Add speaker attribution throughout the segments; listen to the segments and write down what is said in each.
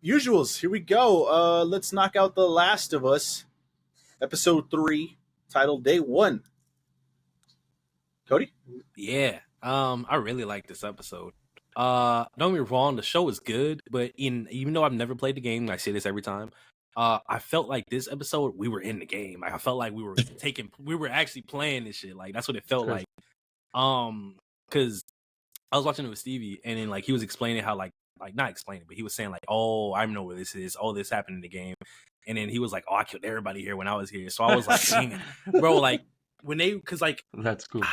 Speaker 1: Usuals, here we go. Let's knock out The Last of Us, episode 3, titled Day 1. Cody?
Speaker 2: Yeah. I really like this episode. Don't get me wrong, the show is good, but even though I've never played the game, I say this every time. I felt like this episode we were in the game. Like I felt like we were actually playing this shit. Like that's what it felt like. Because I was watching it with Stevie, and then like he was explaining how like not explaining, but he was saying like, oh, I know where this is. Oh, this happened in the game, and then he was like, oh, I killed everybody here when I was here. So I was like, dang it, bro. Like because like
Speaker 3: that's cool.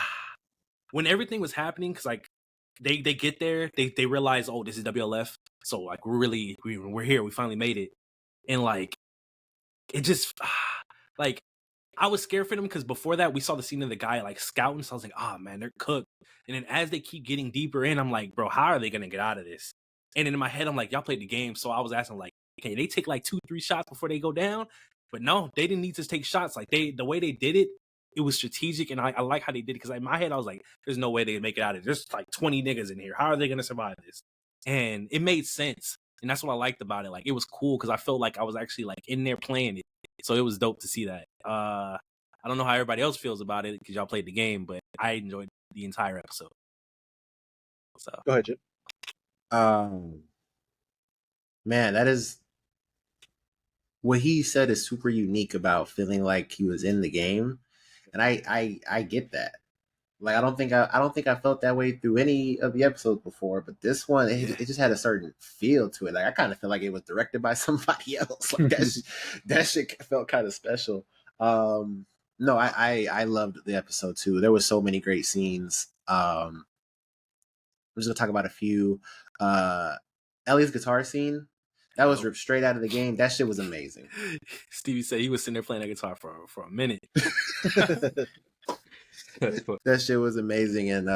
Speaker 2: When everything was happening, because like they get there, they realize, oh, this is WLF. So like we're here. We finally made it, and like it just like I was scared for them because before that we saw the scene of the guy like scouting. So I was like, oh man, they're cooked. And then as they keep getting deeper in, I'm like, bro, how are they gonna get out of this? And then in my head, I'm like, y'all played the game, so I was asking like, can they take like 2-3 shots before they go down? But no, they didn't need to take shots. Like the way they did it, it was strategic, and I like how they did it because in my head I was like, there's no way they can make it out of it. There's like 20 niggas in here. How are they gonna survive this? And it made sense, and that's what I liked about it. Like it was cool because I felt like I was actually like in there playing it, so it was dope to see that. I don't know how everybody else feels about it because y'all played the game, but I enjoyed the entire episode. So
Speaker 1: go ahead, Chip.
Speaker 4: Man, that is what he said is super unique about feeling like he was in the game, and I get that. Like I don't think I felt that way through any of the episodes before, but this one it just had a certain feel to it. Like I kind of feel like it was directed by somebody else. Like that shit felt kind of special. No, I loved the episode too. There was so many great scenes. I'm just gonna talk about a few. Ellie's guitar scene. That was ripped straight out of the game. That shit was amazing.
Speaker 2: Stevie said he was sitting there playing that guitar for a minute.
Speaker 4: That shit was amazing. And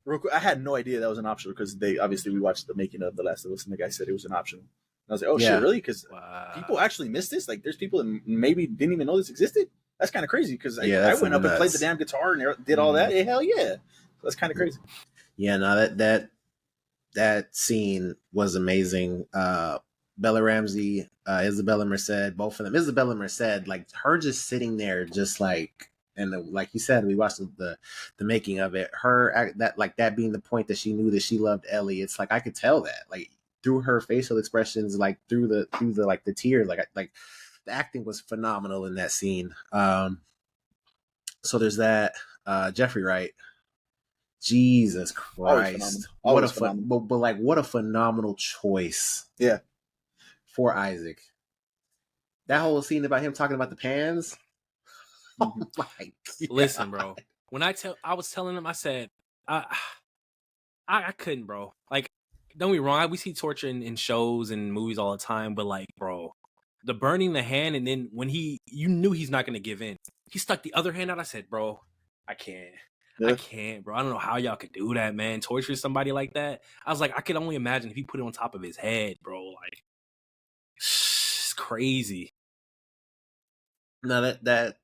Speaker 1: real quick, I had no idea that was an option because we watched the making of The Last of Us, and the guy said it was an option. And I was like, oh shit, really? Because people actually missed this. Like, there's people that maybe didn't even know this existed. That's kind of crazy because I went up and played the damn guitar and did all that. Hey, hell yeah, that's kind of crazy.
Speaker 4: Yeah, no, that scene was amazing. Bella Ramsey, Isabella Merced, both of them. Isabella Merced, like her just sitting there, just like, and like you said, we watched the making of it. Her that being the point that she knew that she loved Ellie. It's like I could tell that, like through her facial expressions, like through the like the tears, like the acting was phenomenal in that scene. So there's that. Jeffrey Wright. Jesus Christ! What a phenomenal choice.
Speaker 1: Yeah.
Speaker 4: For Isaac. That whole scene about him talking about the pans. Oh my God.
Speaker 2: Listen, bro. When I was telling him, I said, I couldn't, bro. Like, don't be wrong. We see torture in shows and movies all the time, but like, bro, the burning the hand, and then when you knew he's not gonna give in. He stuck the other hand out. I said, bro, I can't. Yeah. I can't, bro. I don't know how y'all could do that, man. Torture somebody like that. I was like, I could only imagine if he put it on top of his head, bro. Like, it's crazy.
Speaker 4: No, that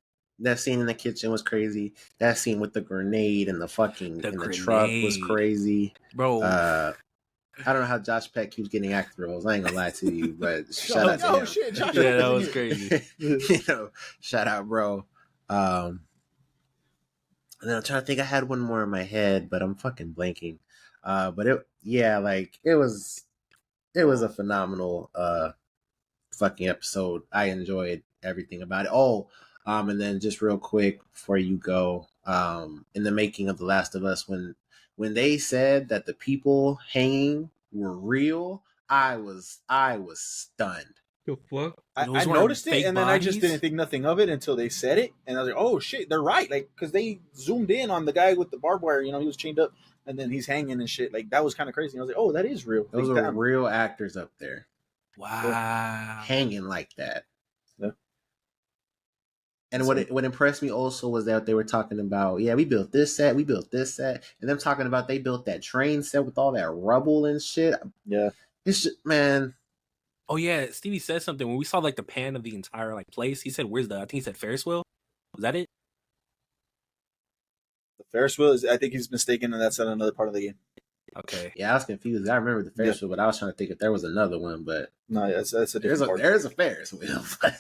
Speaker 4: scene in the kitchen was crazy. That scene with the grenade and the truck was crazy,
Speaker 2: bro.
Speaker 4: I don't know how Josh Peck keeps getting actor roles. I ain't gonna lie to you, but shout out to him.
Speaker 1: Shit, Josh
Speaker 2: yeah, that was crazy.
Speaker 4: Shout out, bro. And then I'm trying to think. I had one more in my head, but I'm fucking blanking. But it was a phenomenal fucking episode. I enjoyed everything about it. And then just real quick before you go, in the making of The Last of Us, when they said that the people hanging were real, I was stunned.
Speaker 3: The fuck?
Speaker 1: I noticed it, and then I just didn't think nothing of it until they said it, and I was like, "Oh shit, they're right!" Like, because they zoomed in on the guy with the barbed wire. You know, he was chained up, and then he's hanging and shit. Like, that was kind of crazy. I was like, "Oh, that is real."
Speaker 4: Those are real actors up there.
Speaker 2: Wow,
Speaker 4: hanging like that.
Speaker 1: Yeah.
Speaker 4: And what impressed me also was that they were talking about, we built this set, and them talking about they built that train set with all that rubble and shit.
Speaker 1: Yeah,
Speaker 4: it's just, man.
Speaker 2: Oh yeah, Stevie said something when we saw like the pan of the entire like place. He said, "Where's I think he said Ferris wheel." Was that it?
Speaker 1: The Ferris wheel is. I think he's mistaken, and that's on another part of the game.
Speaker 2: Okay.
Speaker 4: Yeah, I was confused. I remember the Ferris wheel, but I was trying to think if there was another one. But
Speaker 1: no, that's a
Speaker 4: there's a Ferris wheel. But,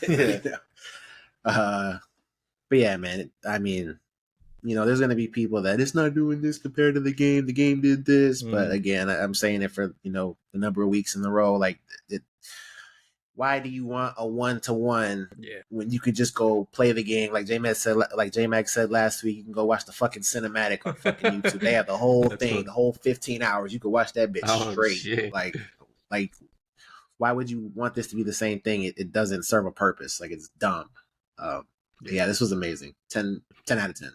Speaker 4: but yeah, man. I mean, there's going to be people that it's not doing this compared to the game. The game did this, but again, I'm saying it for the number of weeks in a row. Like, why do you want a 1-to-1 when you could just go play the game? Like J-Max said last week, you can go watch the fucking cinematic on fucking YouTube. They have the whole thing, the whole 15 hours. You could watch that bitch straight. Shit. Like, why would you want this to be the same thing? It doesn't serve a purpose. Like, it's dumb. Yeah, this was amazing. 10 out of 10.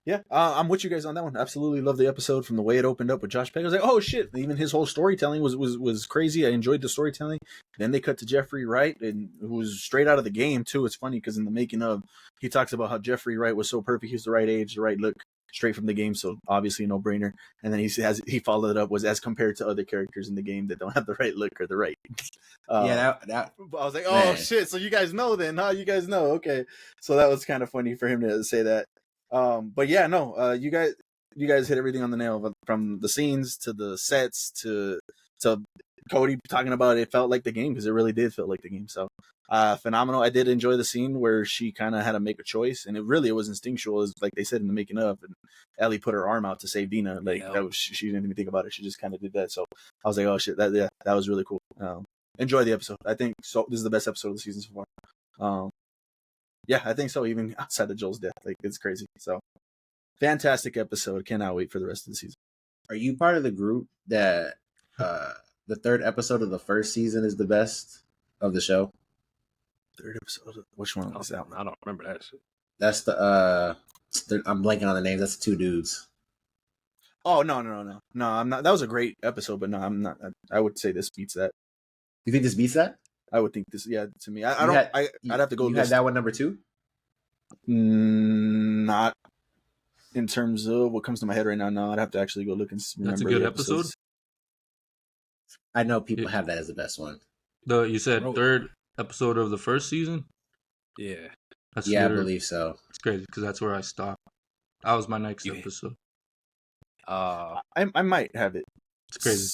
Speaker 1: Yeah, I'm with you guys on that one. Absolutely love the episode from the way it opened up with Josh Peck. I was like, oh shit! Even his whole storytelling was crazy. I enjoyed the storytelling. Then they cut to Jeffrey Wright, and who was straight out of the game too. It's funny because in the making of, he talks about how Jeffrey Wright was so perfect. He's the right age, the right look, straight from the game. So obviously no brainer. And then he followed it up was as compared to other characters in the game that don't have the right look or the right.
Speaker 4: That
Speaker 1: I was like, oh shit! So you guys know then, huh? You guys know, okay? So that was kind of funny for him to say that. But yeah, no, you guys hit everything on the nail, from the scenes to the sets to Cody talking about it felt like the game, because it really did feel like the game. So phenomenal. I did enjoy the scene where she kind of had to make a choice, and it was instinctual, as like they said in the making of, and Ellie put her arm out to save Dina. Like she didn't even think about it, she just kind of did that. So I was like, oh shit, that was really cool. Enjoy the episode. I think so this is the best episode of the season so far. Yeah, I think so, even outside of Joel's death. Like, it's crazy. So, fantastic episode. Cannot wait for the rest of the season.
Speaker 4: Are you part of the group that the third episode of the first season is the best of the show?
Speaker 1: Third episode? Which one was that one?
Speaker 2: I don't remember that shit.
Speaker 4: That's I'm blanking on the names. That's the two dudes.
Speaker 1: Oh, no. No, I'm not. That was a great episode, but no, I'm not. I would say this beats that.
Speaker 4: You think this beats that?
Speaker 1: I would think this, yeah, to me. I'd have to go.
Speaker 4: You had that one number 2?
Speaker 1: Not in terms of what comes to my head right now. No, I'd have to actually go look and remember.
Speaker 3: That's a good episode.
Speaker 4: I know people have that as the best one.
Speaker 3: You said third episode of the first season?
Speaker 2: Yeah.
Speaker 4: I believe so.
Speaker 3: It's crazy because that's where I stopped. That was my next episode.
Speaker 1: I might have it.
Speaker 3: It's crazy.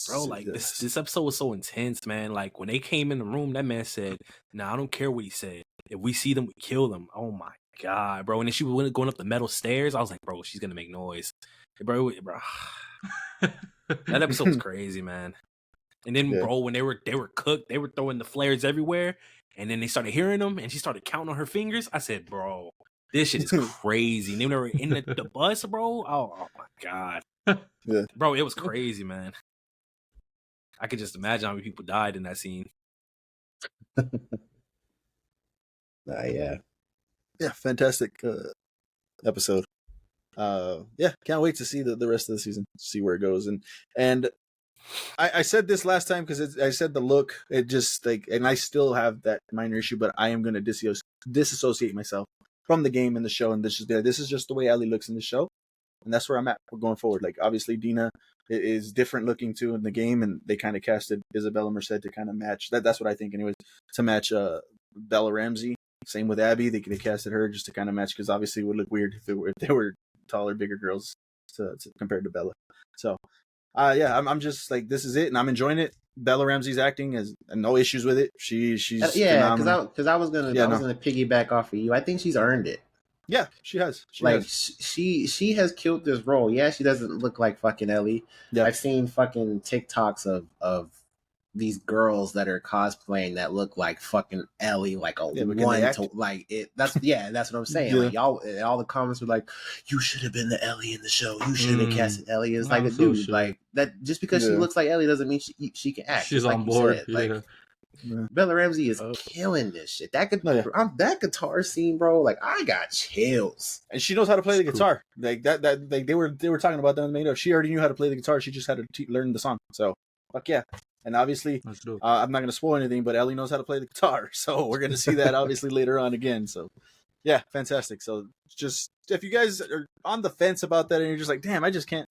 Speaker 2: Bro, like this episode was so intense, man. Like when they came in the room, that man said, "Nah, I don't care what he said. If we see them, we kill them." Oh my god, bro! And then she was going up the metal stairs. I was like, bro, she's gonna make noise, bro. That episode was crazy, man. And then, bro, when they were cooked, they were throwing the flares everywhere, and then they started hearing them, and she started counting on her fingers. I said, bro, this shit is crazy. And then they were in the bus, bro. Oh my god, bro, it was crazy, man. I could just imagine how many people died in that scene.
Speaker 1: Yeah, fantastic episode. Yeah, can't wait to see the rest of the season, see where it goes. And I said this last time because I said the look, it just like, and I still have that minor issue, but I am going to disassociate myself from the game and the show, and this is just the way Ellie looks in the show, and that's where I'm at. We're going forward. Like, obviously Dina is different looking too in the game, and they kind of casted Isabella Merced to kind of match that. That's what I think, anyways, to match Bella Ramsey. Same with Abby, they casted her just to kind of match, because obviously it would look weird if they were taller, bigger girls to compared to Bella. So, yeah, I'm just like, this is it, and I'm enjoying it. Bella Ramsey's acting has no issues with it. She's phenomenal.
Speaker 4: Because I was gonna piggyback off of you. I think she's earned it.
Speaker 1: Yeah, she has.
Speaker 4: She has killed this role. Yeah, she doesn't look like fucking Ellie. Yeah. I've seen fucking TikToks of these girls that are cosplaying that look like fucking Ellie, like one to like it. That's what I'm saying. Like, y'all, all the comments were like, "You should have been the Ellie in the show. You should have been casted Ellie." It's like, dude, like that. Just because she looks like Ellie doesn't mean she can act.
Speaker 3: She's on board.
Speaker 4: Bella Ramsey is killing this shit. That guitar scene, bro. Like, I got chills.
Speaker 1: And she knows how to play the guitar. Like that. Like they were talking about that in the main. She already knew how to play the guitar. She just had to learn the song. So fuck yeah. And obviously, I'm not going to spoil anything, but Ellie knows how to play the guitar. So we're going to see that obviously later on again. So yeah, fantastic. So just, if you guys are on the fence about that and you're just like, damn, I just can't.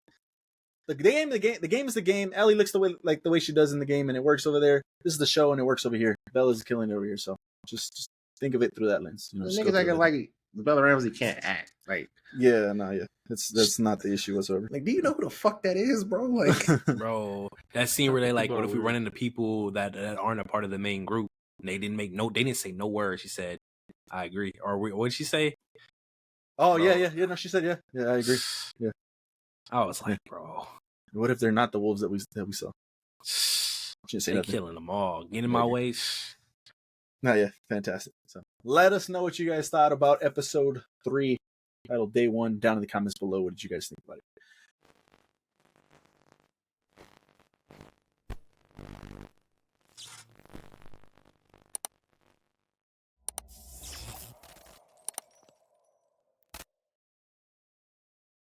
Speaker 1: The game is the game. Ellie looks the way she does in the game, and it works over there. This is the show, and it works over here. Bella's killing it over here. So just think of it through that lens.
Speaker 4: Niggas acting like Bella Ramsey can't act. Like,
Speaker 1: yeah, no, yeah, that's not the issue whatsoever.
Speaker 4: Like, do you know who the fuck that is, bro? Like,
Speaker 2: bro, that scene where they like, what if we run into people that aren't a part of the main group? And they didn't say no word. She said, "I agree." Or what did she say?
Speaker 1: Oh, bro. yeah. No, she said, yeah, I agree. Yeah,
Speaker 2: I was like, bro,
Speaker 1: what if they're not the wolves that we saw?
Speaker 2: They killing them all. Get in my way.
Speaker 1: No, yeah, fantastic. So let us know what you guys thought about episode 3, titled Day 1, down in the comments below. What did you guys think about it?